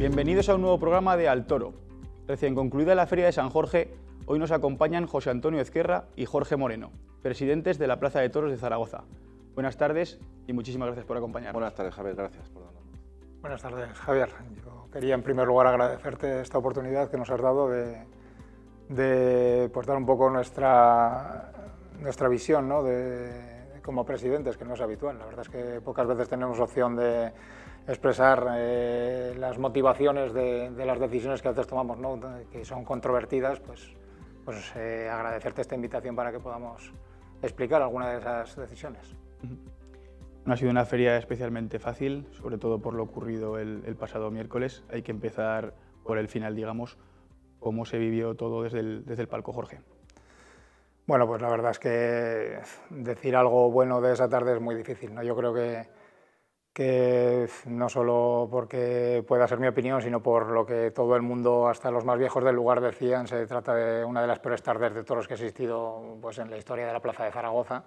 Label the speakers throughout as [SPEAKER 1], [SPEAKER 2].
[SPEAKER 1] Bienvenidos a un nuevo programa de Al Toro. Recién concluida la Feria de San Jorge, hoy nos acompañan José Antonio Ezquerra y Jorge Moreno, presidentes de la Plaza de Toros de Zaragoza. Buenas tardes y muchísimas gracias por acompañarnos.
[SPEAKER 2] Buenas tardes, Javier, gracias por darnos.
[SPEAKER 3] Buenas tardes, Javier. Yo quería en primer lugar agradecerte esta oportunidad que nos has dado de pues, dar un poco nuestra visión, ¿no? Como presidentes, que no es habitual. La verdad es que pocas veces tenemos opción de expresar las motivaciones de las decisiones que a veces tomamos, ¿no? Que son controvertidas, pues agradecerte esta invitación para que podamos explicar alguna de esas decisiones.
[SPEAKER 1] No ha sido una feria especialmente fácil, sobre todo por lo ocurrido el pasado miércoles. Hay que empezar por el final, digamos. ¿Cómo se vivió todo desde el palco, Jorge?
[SPEAKER 3] Bueno, pues la verdad es que decir algo bueno de esa tarde es muy difícil, ¿no? Yo creo que no solo porque pueda ser mi opinión, sino por lo que todo el mundo, hasta los más viejos del lugar, decían, se trata de una de las peores tardes de toros que ha existido pues, en la historia de la Plaza de Zaragoza.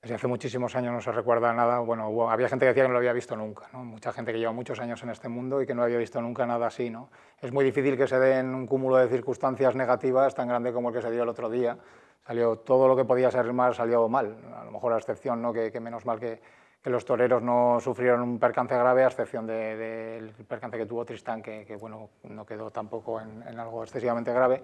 [SPEAKER 3] Desde hace muchísimos años no se recuerda nada. Bueno, había gente que decía que no lo había visto nunca, ¿no? Mucha gente que lleva muchos años en este mundo y que no había visto nunca nada así, ¿no? Es muy difícil que se den un cúmulo de circunstancias negativas tan grande como el que se dio el otro día. Salió todo lo que podía ser mal, salió mal. A lo mejor a excepción, ¿no? que menos mal que los toreros no sufrieron un percance grave, a excepción del percance que tuvo Tristán, que bueno, no quedó tampoco en algo excesivamente grave.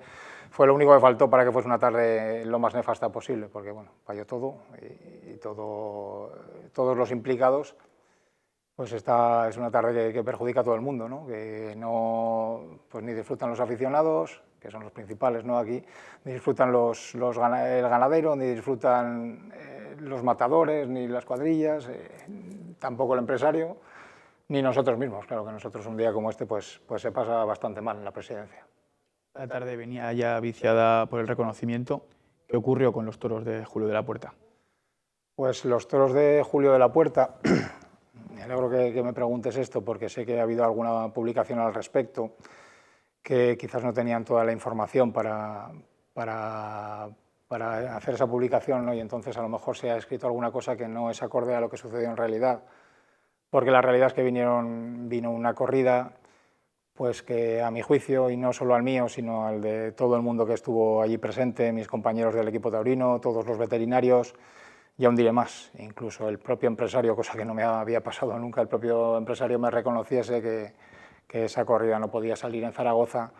[SPEAKER 3] Fue lo único que faltó para que fuese una tarde lo más nefasta posible, porque bueno, falló todo y todos los implicados. Pues esta es una tarde que perjudica a todo el mundo, ¿no? Que no, pues ni disfrutan los aficionados, que son los principales, ¿no? Aquí, ni disfrutan el ganadero, ni disfrutan los matadores, ni las cuadrillas, tampoco el empresario, ni nosotros mismos. Claro que nosotros un día como este pues se pasa bastante mal en la presidencia.
[SPEAKER 1] La tarde venía ya viciada por el reconocimiento. ¿Qué ocurrió con los toros de Julio de la Puerta?
[SPEAKER 3] Pues los toros de Julio de la Puerta, me alegro que me preguntes esto porque sé que ha habido alguna publicación al respecto que quizás no tenían toda la información para hacer esa publicación, ¿no? Y entonces a lo mejor se ha escrito alguna cosa que no es acorde a lo que sucedió en realidad, porque la realidad es que vino una corrida pues que a mi juicio, y no solo al mío, sino al de todo el mundo que estuvo allí presente, mis compañeros del equipo taurino, todos los veterinarios, y aún diré más, incluso el propio empresario, cosa que no me había pasado nunca, el propio empresario me reconociese que esa corrida no podía salir en Zaragoza,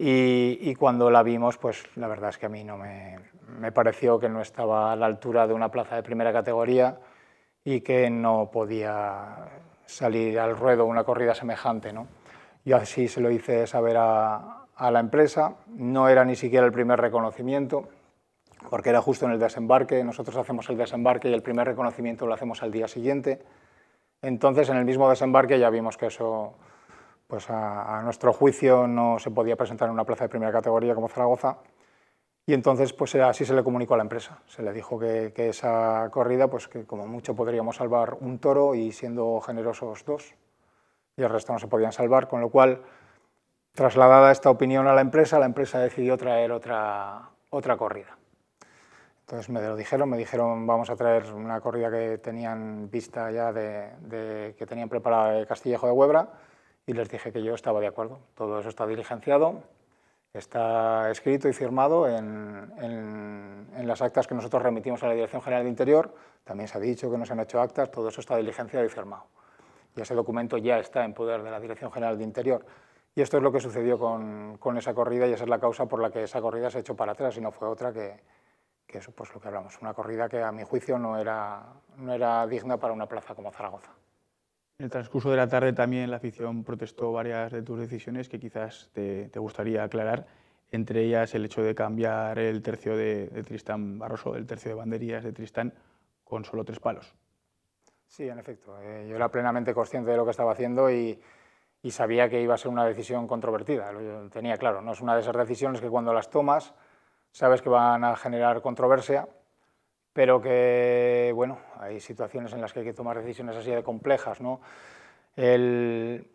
[SPEAKER 3] y cuando la vimos, pues la verdad es que a mí no me pareció que no estaba a la altura de una plaza de primera categoría y que no podía salir al ruedo una corrida semejante, ¿no? Yo así se lo hice saber a la empresa, no era ni siquiera el primer reconocimiento, porque era justo en el desembarque, nosotros hacemos el desembarque y el primer reconocimiento lo hacemos al día siguiente. Entonces, en el mismo desembarque ya vimos que eso, pues a nuestro juicio, no se podía presentar en una plaza de primera categoría como Zaragoza, y entonces pues así se le comunicó a la empresa. Se le dijo que esa corrida, pues que como mucho podríamos salvar un toro y siendo generosos dos, y el resto no se podían salvar, con lo cual, trasladada esta opinión a la empresa decidió traer otra corrida. Entonces me lo dijeron, vamos a traer una corrida que tenían vista ya que tenían preparada de Castillejo de Huebra, y les dije que yo estaba de acuerdo. Todo eso está diligenciado, está escrito y firmado en las actas que nosotros remitimos a la Dirección General de Interior. También se ha dicho que no se han hecho actas, todo eso está diligenciado y firmado. Y ese documento ya está en poder de la Dirección General de Interior. Y esto es lo que sucedió con esa corrida, y esa es la causa por la que esa corrida se echó para atrás y no fue otra que eso, pues lo que hablamos, una corrida que a mi juicio no era digna para una plaza como Zaragoza.
[SPEAKER 1] En el transcurso de la tarde también la afición protestó varias de tus decisiones que quizás te gustaría aclarar, entre ellas el hecho de cambiar el tercio de Tristán Barroso, el tercio de banderías de Tristán, con solo 3 palos.
[SPEAKER 3] Sí, en efecto. Yo era plenamente consciente de lo que estaba haciendo y sabía que iba a ser una decisión controvertida. Lo tenía claro. No es una de esas decisiones que cuando las tomas sabes que van a generar controversia, pero que, bueno, hay situaciones en las que hay que tomar decisiones así de complejas, ¿no? El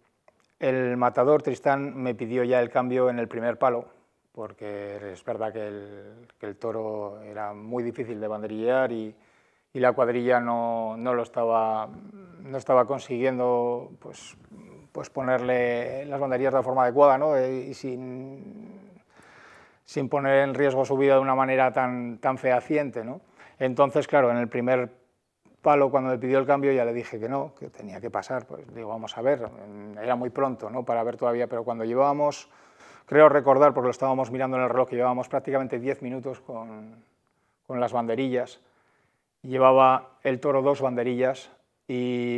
[SPEAKER 3] matador Tristán me pidió ya el cambio en el primer palo, porque es verdad que el toro era muy difícil de banderillear y la cuadrilla no estaba consiguiendo, pues, pues ponerle las banderillas de forma adecuada, ¿no? Y sin poner en riesgo su vida de una manera tan fehaciente, ¿no? Entonces, claro, en el primer palo, cuando me pidió el cambio, ya le dije que no, que tenía que pasar. Pues digo, vamos a ver, era muy pronto, ¿no?, para ver todavía, pero cuando llevábamos, creo recordar, porque lo estábamos mirando en el reloj, que llevábamos prácticamente 10 minutos con las banderillas. Llevaba el toro 2 banderillas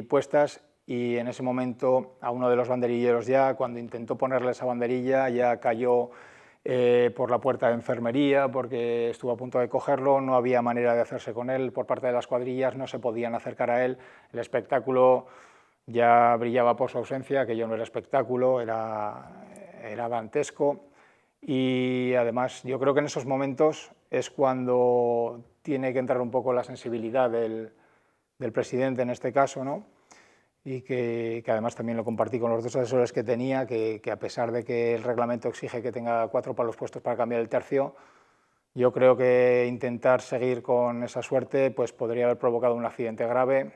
[SPEAKER 3] puestas, y en ese momento a uno de los banderilleros, ya cuando intentó ponerle esa banderilla, ya cayó por la puerta de enfermería, porque estuvo a punto de cogerlo, no había manera de hacerse con él por parte de las cuadrillas, no se podían acercar a él, el espectáculo ya brillaba por su ausencia, aquello no era espectáculo, era dantesco. Y además yo creo que en esos momentos es cuando tiene que entrar un poco la sensibilidad del presidente en este caso, ¿no? Y que además también lo compartí con los dos asesores que tenía, que a pesar de que el reglamento exige que tenga 4 palos puestos para cambiar el tercio, yo creo que intentar seguir con esa suerte pues podría haber provocado un accidente grave,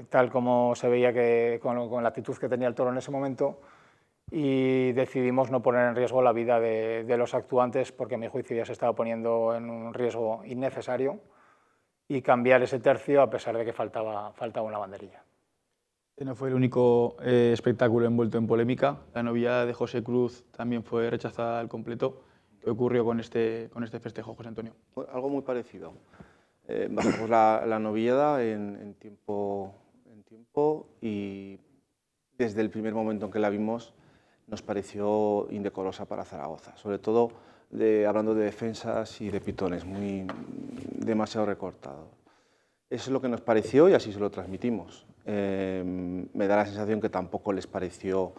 [SPEAKER 3] tal como se veía que con la actitud que tenía el toro en ese momento, y decidimos no poner en riesgo la vida de los actuantes, porque a mi juicio ya se estaba poniendo en un riesgo innecesario, y cambiar ese tercio a pesar de que faltaba una banderilla.
[SPEAKER 1] Este no fue el único espectáculo envuelto en polémica. La novia de José Cruz también fue rechazada al completo. ¿Qué ocurrió con este festejo, José Antonio?
[SPEAKER 2] Algo muy parecido. Bajamos la noviada en tiempo, y desde el primer momento en que la vimos nos pareció indecorosa para Zaragoza, sobre todo hablando de defensas y de pitones, demasiado recortado. Eso es lo que nos pareció y así se lo transmitimos. Me da la sensación que tampoco les pareció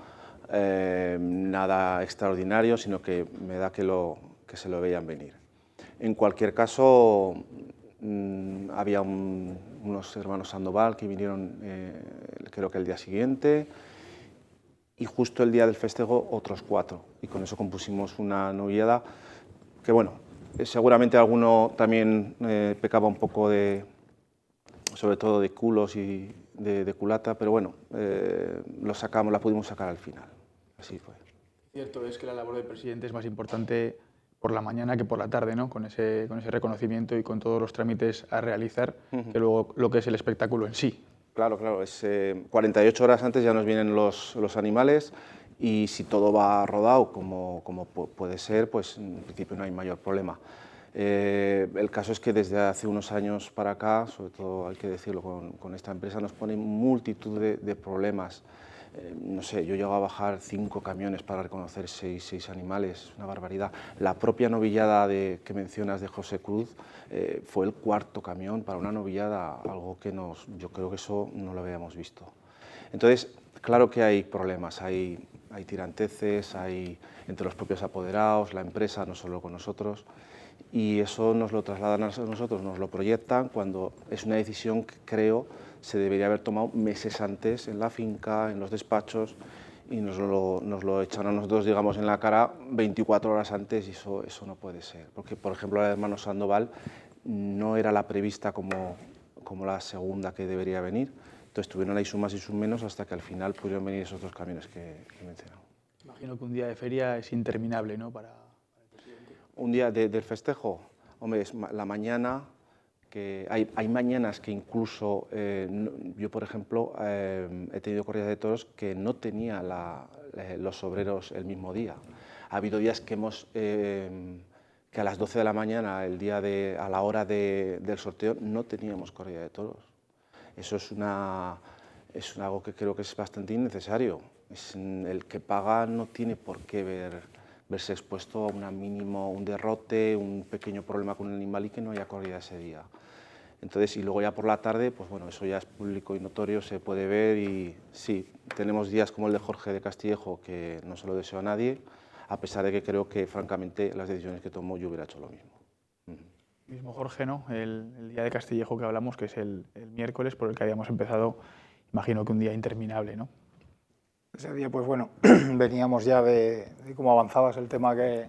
[SPEAKER 2] nada extraordinario, sino que me da que se lo veían venir. En cualquier caso, había unos hermanos Sandoval que vinieron, creo que el día siguiente, y justo el día del festejo otros 4, y con eso compusimos una noviada que, bueno, seguramente alguno también pecaba un poco sobre todo de culos y de culata, pero bueno, la pudimos sacar al final, así fue.
[SPEAKER 1] Cierto es que la labor del presidente es más importante por la mañana que por la tarde, ¿no? Con ese reconocimiento y con todos los trámites a realizar, que luego lo que es el espectáculo en sí.
[SPEAKER 2] Claro, 48 horas antes ya nos vienen los animales, y si todo va rodado como puede ser, pues en principio no hay mayor problema. El caso es que desde hace unos años para acá, sobre todo hay que decirlo con esta empresa, nos pone multitud de problemas. No sé, yo llego a bajar 5 camiones para reconocer 6 animales, una barbaridad. La propia novillada que mencionas de José Cruz fue el 4.º camión para una novillada, algo que yo creo que eso no lo habíamos visto. Entonces, claro que hay problemas, hay tiranteces, hay entre los propios apoderados, la empresa, no solo con nosotros, y eso nos lo trasladan a nosotros, nos lo proyectan, cuando es una decisión que creo se debería haber tomado meses antes en la finca, en los despachos, y nos lo echan a nosotros, digamos, en la cara 24 horas antes, y eso no puede ser. Porque, por ejemplo, la de hermano Sandoval no era la prevista como la segunda que debería venir, entonces tuvieron ahí sumas y sus menos hasta que al final pudieron venir esos 2 camiones que he mencionado.
[SPEAKER 1] Imagino que un día de feria es interminable, ¿no?, para el presidente.
[SPEAKER 2] Un día del festejo, hombre, es la mañana. Que hay mañanas que incluso, yo por ejemplo, he tenido corridas de toros que no tenía los obreros el mismo día. Ha habido días que que a las 12 de la mañana, a la hora del sorteo, no teníamos corrida de toros. Eso es algo que creo que es bastante innecesario. El que paga no tiene por qué verse expuesto a un derrote, un pequeño problema con el animal y que no haya corrida ese día. Entonces, y luego ya por la tarde, pues bueno, eso ya es público y notorio, se puede ver, y sí, tenemos días como el de Jorge de Castillejo, que no se lo deseo a nadie, a pesar de que creo que, francamente, las decisiones que tomó yo hubiera hecho lo mismo.
[SPEAKER 1] Mismo Jorge, ¿no?, el día de Castillejo que hablamos, que es el miércoles, por el que habíamos empezado, imagino que un día interminable, ¿no?
[SPEAKER 3] Ese día, pues bueno, veníamos ya de cómo avanzabas el tema de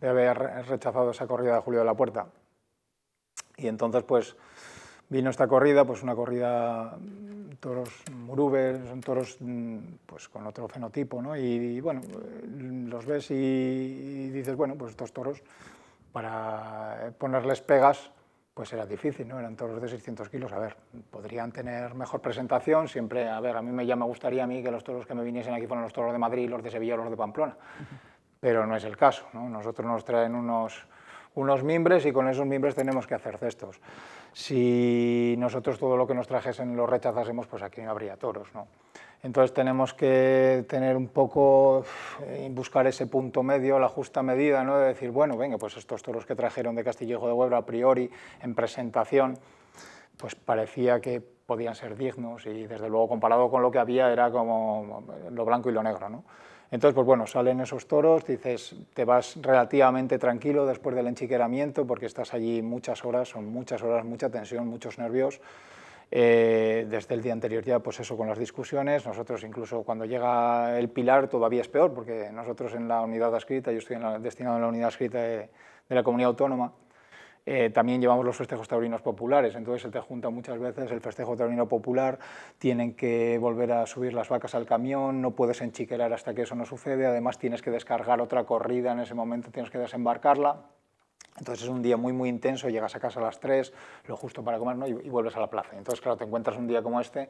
[SPEAKER 3] haber rechazado esa corrida de Julio de la Puerta. Y entonces, pues vino esta corrida, pues una corrida toros murubes, son toros pues con otro fenotipo, ¿no? Y bueno, los ves y dices, bueno, pues estos toros, para ponerles pegas, pues era difícil, ¿no? Eran toros de 600 kilos, a ver, podrían tener mejor presentación, siempre, a ver, a mí ya me gustaría a mí que los toros que me viniesen aquí fueran los toros de Madrid, los de Sevilla o los de Pamplona, pero no es el caso, ¿no? Nosotros nos traen unos mimbres y con esos mimbres tenemos que hacer cestos. Si nosotros todo lo que nos trajesen lo rechazásemos, pues aquí no habría toros, ¿no? Entonces tenemos que tener un poco, buscar ese punto medio, la justa medida, ¿no? De decir, bueno, venga, pues estos toros que trajeron de Castillejo de Huebra a priori, en presentación, pues parecía que podían ser dignos y desde luego comparado con lo que había era como lo blanco y lo negro, ¿no? Entonces, pues bueno, salen esos toros, dices, te vas relativamente tranquilo después del enchiqueramiento porque estás allí muchas horas, son muchas horas, mucha tensión, muchos nervios. Desde el día anterior ya, pues eso, con las discusiones, nosotros incluso cuando llega el Pilar todavía es peor, porque nosotros en la unidad adscrita, yo estoy destinado en la unidad adscrita de la comunidad autónoma, también llevamos los festejos taurinos populares, entonces se te junta muchas veces el festejo taurino popular, tienen que volver a subir las vacas al camión, no puedes enchiquerar hasta que eso no sucede, además tienes que descargar otra corrida en ese momento, tienes que desembarcarla. Entonces es un día muy, muy intenso, llegas a casa a las 3, lo justo para comer, ¿no? y vuelves a la plaza. Entonces, claro, te encuentras un día como este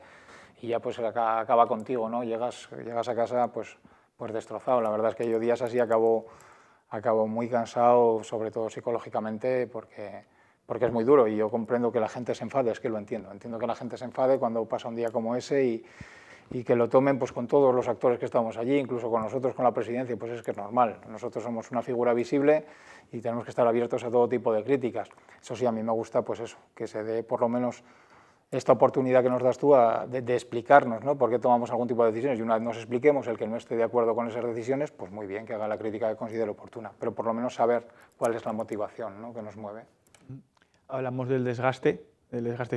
[SPEAKER 3] y ya pues acaba contigo, ¿no? Llegas a casa pues destrozado. La verdad es que yo días así acabo muy cansado, sobre todo psicológicamente, porque es muy duro y yo comprendo que la gente se enfade, es que lo entiendo. Entiendo que la gente se enfade cuando pasa un día como ese y que lo tomen pues con todos los actores que estamos allí, incluso con nosotros, con la presidencia, pues es que es normal. Nosotros somos una figura visible y tenemos que estar abiertos a todo tipo de críticas. Eso sí, a mí me gusta pues eso, que se dé por lo menos esta oportunidad que nos das tú de explicarnos, ¿no? Por qué tomamos algún tipo de decisiones y una vez nos expliquemos, el que no esté de acuerdo con esas decisiones, pues muy bien, que haga la crítica que considere oportuna, pero por lo menos saber cuál es la motivación, ¿no? Que nos mueve.
[SPEAKER 1] Hablamos del desgaste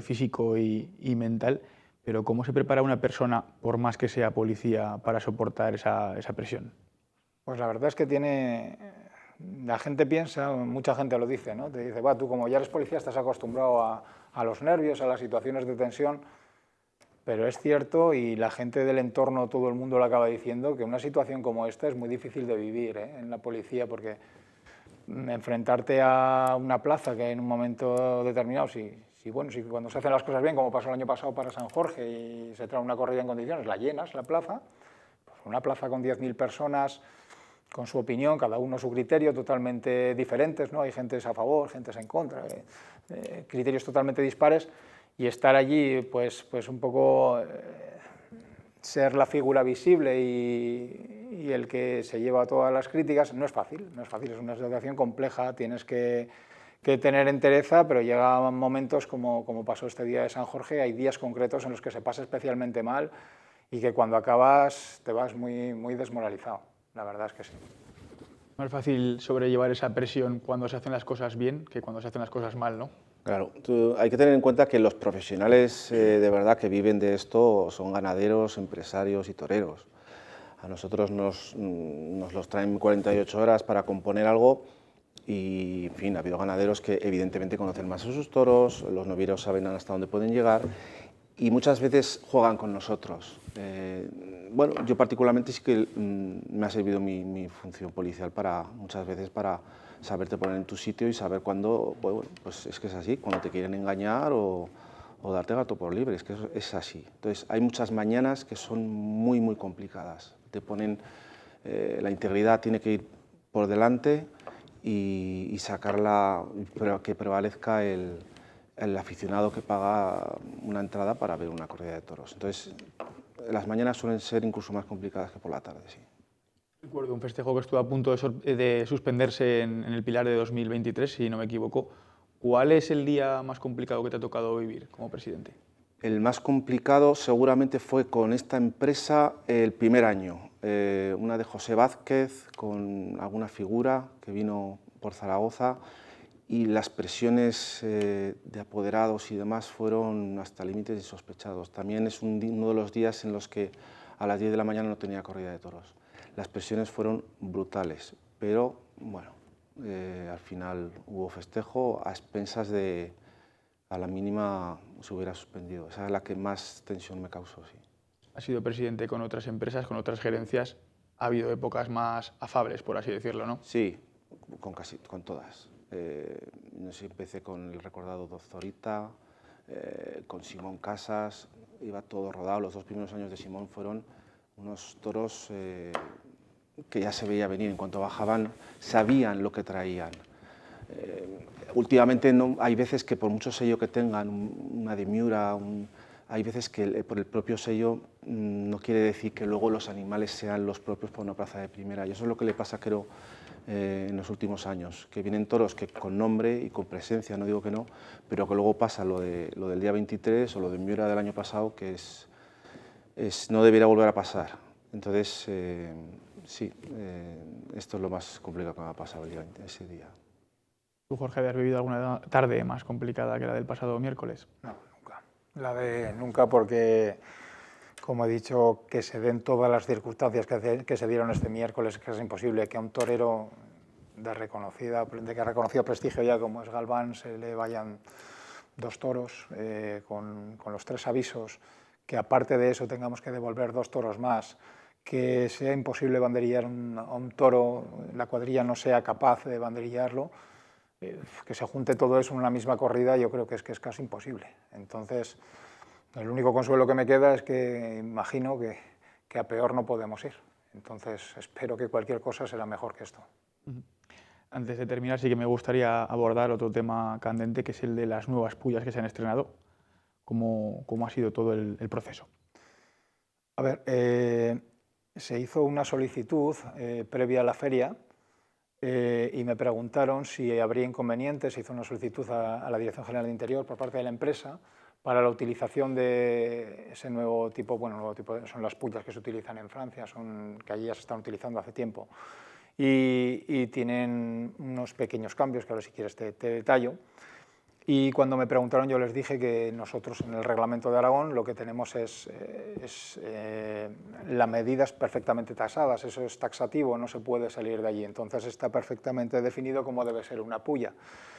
[SPEAKER 1] físico y mental, pero ¿cómo se prepara una persona, por más que sea policía, para soportar esa presión?
[SPEAKER 3] Pues la verdad es que la gente piensa, mucha gente lo dice, ¿no? Te dice, va, tú como ya eres policía estás acostumbrado a los nervios, a las situaciones de tensión, pero es cierto y la gente del entorno, todo el mundo lo acaba diciendo, que una situación como esta es muy difícil de vivir, ¿eh? En la policía, porque enfrentarte a una plaza que en un momento determinado, si cuando se hacen las cosas bien, como pasó el año pasado para San Jorge y se trae una corrida en condiciones, la llenas, la plaza, pues una plaza con 10.000 personas, con su opinión, cada uno su criterio, totalmente diferentes, ¿no? Hay gentes a favor, gentes en contra, criterios totalmente dispares, y estar allí, pues un poco ser la figura visible y el que se lleva todas las críticas, no es fácil, es una situación compleja, tienes que tener entereza, pero llegan momentos como pasó este día de San Jorge, hay días concretos en los que se pasa especialmente mal y que cuando acabas te vas muy, muy desmoralizado. La verdad es que sí.
[SPEAKER 1] No es fácil sobrellevar esa presión cuando se hacen las cosas bien que cuando se hacen las cosas mal, ¿no?
[SPEAKER 2] Claro, hay que tener en cuenta que los profesionales de verdad que viven de esto son ganaderos, empresarios y toreros. A nosotros nos los traen 48 horas para componer algo y, en fin, ha habido ganaderos que evidentemente conocen más a sus toros, los novieros saben hasta dónde pueden llegar y muchas veces juegan con nosotros. Bueno, yo particularmente sí que me ha servido mi función policial muchas veces para saberte poner en tu sitio y saber cuándo, bueno, pues es que es así, cuando te quieren engañar o darte gato por liebre, es que es así. Entonces hay muchas mañanas que son muy, muy complicadas. Te ponen, la integridad tiene que ir por delante y sacarla, que prevalezca el aficionado que paga una entrada para ver una corrida de toros. Entonces, las mañanas suelen ser incluso más complicadas que por la tarde, sí.
[SPEAKER 1] Recuerdo un festejo que estuvo a punto de suspenderse en el Pilar de 2023, si no me equivoco. ¿Cuál es el día más complicado que te ha tocado vivir como presidente?
[SPEAKER 2] El más complicado seguramente fue con esta empresa el primer año, una de José Vázquez con alguna figura que vino por Zaragoza y las presiones de apoderados y demás fueron hasta límites insospechados. También es uno de los días en los que a las 10 de la mañana no tenía corrida de toros. Las presiones fueron brutales, pero bueno, al final hubo festejo a expensas de a la mínima se hubiera suspendido. Esa es la que más tensión me causó, sí.
[SPEAKER 1] Has sido presidente con otras empresas, con otras gerencias. Ha habido épocas más afables, por así decirlo, ¿no?
[SPEAKER 2] Sí, con todas. No sé, empecé con el recordado Dozorita, con Simón Casas, iba todo rodado. Los 2 primeros años de Simón fueron unos toros que ya se veía venir. En cuanto bajaban, sabían lo que traían. Últimamente no, hay veces que por mucho sello que tengan, una de Miura, hay veces que por el propio sello no quiere decir que luego los animales sean los propios para una plaza de primera. Y eso es lo que le pasa, creo, en los últimos años, que vienen toros que con nombre y con presencia, no digo que no, pero que luego pasa lo del día 23 o lo de Miura del año pasado, que no debería volver a pasar. Entonces, sí, esto es lo más complicado que me ha pasado ese día.
[SPEAKER 1] ¿Tú, Jorge, habías vivido alguna tarde más complicada que la del pasado miércoles?
[SPEAKER 3] No, nunca. Nunca, porque, como he dicho, que se den todas las circunstancias que se dieron este miércoles, que es imposible que a un torero de reconocido prestigio ya como es Galván se le vayan 2 toros con los 3 avisos, que aparte de eso tengamos que devolver 2 toros más, que sea imposible banderillar a un toro, la cuadrilla no sea capaz de banderillarlo, que se junte todo eso en una misma corrida, yo creo que es casi imposible. Entonces, el único consuelo que me queda es que imagino que a peor no podemos ir. Entonces, espero que cualquier cosa será mejor que esto.
[SPEAKER 1] Antes de terminar, sí que me gustaría abordar otro tema candente, que es el de las nuevas pullas que se han estrenado. ¿Cómo ha sido todo el proceso?
[SPEAKER 3] A ver, se hizo una solicitud previa a la feria y me preguntaron si habría inconvenientes. Se hizo una solicitud a la Dirección General de Interior por parte de la empresa para la utilización de ese nuevo tipo, son las pullas que se utilizan en Francia, que allí ya se están utilizando hace tiempo, y tienen unos pequeños cambios que ahora si quieres te detallo. Y cuando me preguntaron yo les dije que nosotros en el Reglamento de Aragón lo que tenemos es las medidas perfectamente tasadas, eso es taxativo, no se puede salir de allí, entonces está perfectamente definido cómo debe ser una pulla.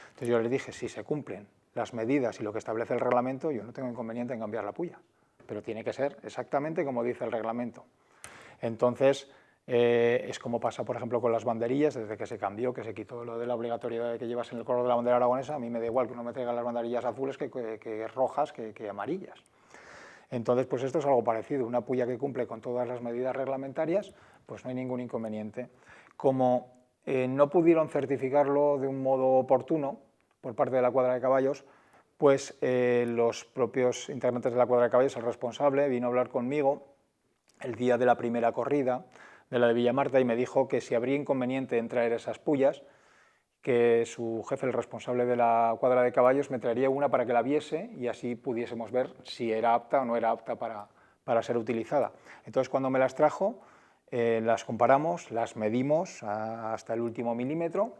[SPEAKER 3] Entonces yo les dije, si se cumplen las medidas y lo que establece el reglamento, yo no tengo inconveniente en cambiar la pulla, pero tiene que ser exactamente como dice el reglamento. Entonces, es como pasa, por ejemplo, con las banderillas, desde que se cambió, que se quitó lo de la obligatoriedad de que llevas en el color de la bandera aragonesa, a mí me da igual que uno me traiga las banderillas azules que rojas, que amarillas. Entonces, pues esto es algo parecido, una pulla que cumple con todas las medidas reglamentarias, pues no hay ningún inconveniente. Como no pudieron certificarlo de un modo oportuno por parte de la cuadra de caballos, pues los propios integrantes de la cuadra de caballos, el responsable, vino a hablar conmigo el día de la primera corrida, de la de Villamarta, y me dijo que si habría inconveniente en traer esas pullas, que su jefe, el responsable de la cuadra de caballos, me traería una para que la viese y así pudiésemos ver si era apta o no era apta para ser utilizada. Entonces, cuando me las trajo, las comparamos, las medimos hasta el último milímetro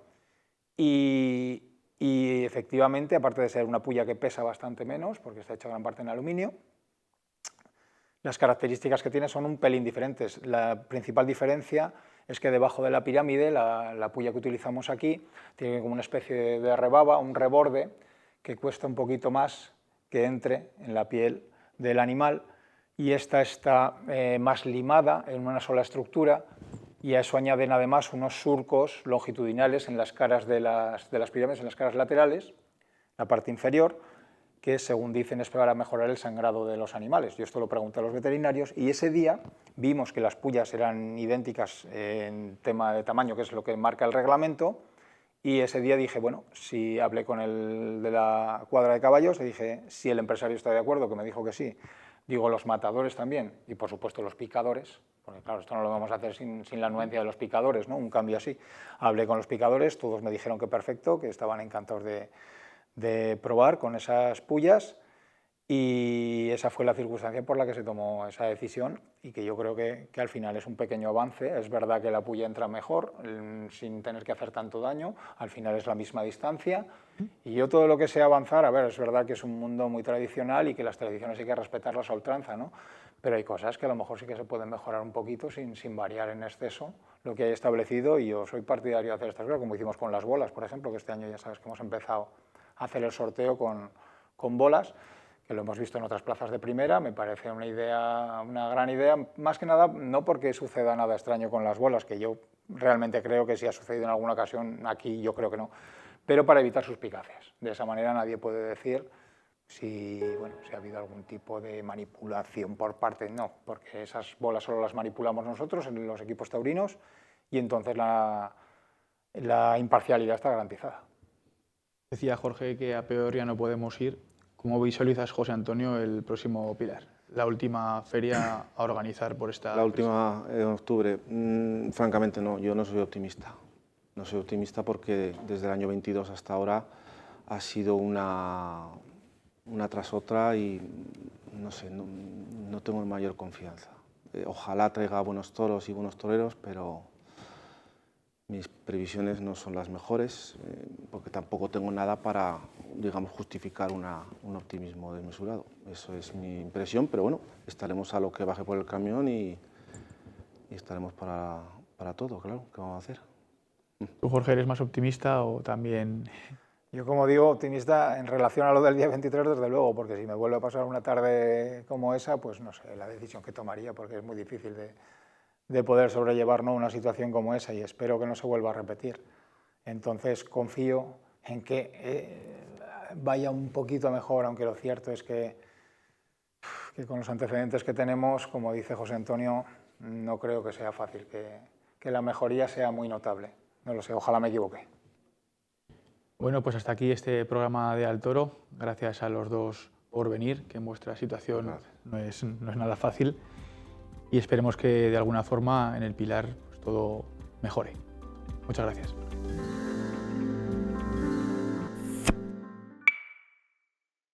[SPEAKER 3] y efectivamente, aparte de ser una pulla que pesa bastante menos, porque está hecha gran parte en aluminio, las características que tiene son un pelín diferentes. La principal diferencia es que debajo de la pirámide, la pulla que utilizamos aquí, tiene como una especie de rebaba, un reborde, que cuesta un poquito más que entre en la piel del animal, y esta está más limada en una sola estructura, y a eso añaden además unos surcos longitudinales en las caras de las pirámides, en las caras laterales, la parte inferior, que según dicen es para mejorar el sangrado de los animales. Yo esto lo pregunté a los veterinarios y ese día vimos que las pullas eran idénticas en tema de tamaño, que es lo que marca el reglamento, y ese día dije, bueno, si hablé con el de la cuadra de caballos, le dije, si el empresario está de acuerdo, que me dijo que sí, digo, los matadores también, y por supuesto los picadores, porque claro, esto no lo vamos a hacer sin la anuencia de los picadores, ¿no? Un cambio así. Hablé con los picadores, todos me dijeron que perfecto, que estaban encantados de probar con esas pullas, y esa fue la circunstancia por la que se tomó esa decisión y que yo creo que al final es un pequeño avance. Es verdad que la pulla entra mejor sin tener que hacer tanto daño, al final es la misma distancia y yo todo lo que sea avanzar, a ver, es verdad que es un mundo muy tradicional y que las tradiciones hay que respetarlas a ultranza, ¿no? Pero hay cosas que a lo mejor sí que se pueden mejorar un poquito sin variar en exceso lo que hay establecido, y yo soy partidario de hacer estas cosas, como hicimos con las bolas, por ejemplo, que este año ya sabes que hemos empezado a hacer el sorteo con con bolas, que lo hemos visto en otras plazas de primera. Me parece una idea, una gran idea, más que nada no porque suceda nada extraño con las bolas, que yo realmente creo que si ha sucedido en alguna ocasión, aquí yo creo que no, pero para evitar suspicacias. De esa manera nadie puede decir si ha habido algún tipo de manipulación por parte, no, porque esas bolas solo las manipulamos nosotros en los equipos taurinos y entonces la imparcialidad está garantizada.
[SPEAKER 1] Decía Jorge que a peor ya no podemos ir. ¿Cómo visualizas, José Antonio, el próximo Pilar? La última feria a organizar por esta...
[SPEAKER 2] La última en octubre. Francamente no, yo no soy optimista. No soy optimista porque desde el año 22 hasta ahora ha sido una tras otra y no sé, no tengo mayor confianza. Ojalá traiga buenos toros y buenos toreros, pero mis previsiones no son las mejores porque tampoco tengo nada para, digamos, justificar un optimismo desmesurado. Eso es mi impresión, pero bueno, estaremos a lo que baje por el camión y estaremos para todo, claro, ¿qué vamos a hacer?
[SPEAKER 1] ¿Tú, Jorge, eres más optimista o también...?
[SPEAKER 3] Yo, como digo, optimista en relación a lo del día 23, desde luego, porque si me vuelve a pasar una tarde como esa, pues no sé la decisión que tomaría, porque es muy difícil de poder sobrellevar, ¿no?, una situación como esa, y espero que no se vuelva a repetir. Entonces confío en que vaya un poquito mejor, aunque lo cierto es que con los antecedentes que tenemos, como dice José Antonio, no creo que sea fácil, que la mejoría sea muy notable. No lo sé, ojalá me equivoque.
[SPEAKER 1] Bueno, pues hasta aquí este programa de Al Toro. Gracias a los dos por venir, que en vuestra situación no es nada fácil. Y esperemos que de alguna forma en el Pilar pues, todo mejore. Muchas gracias.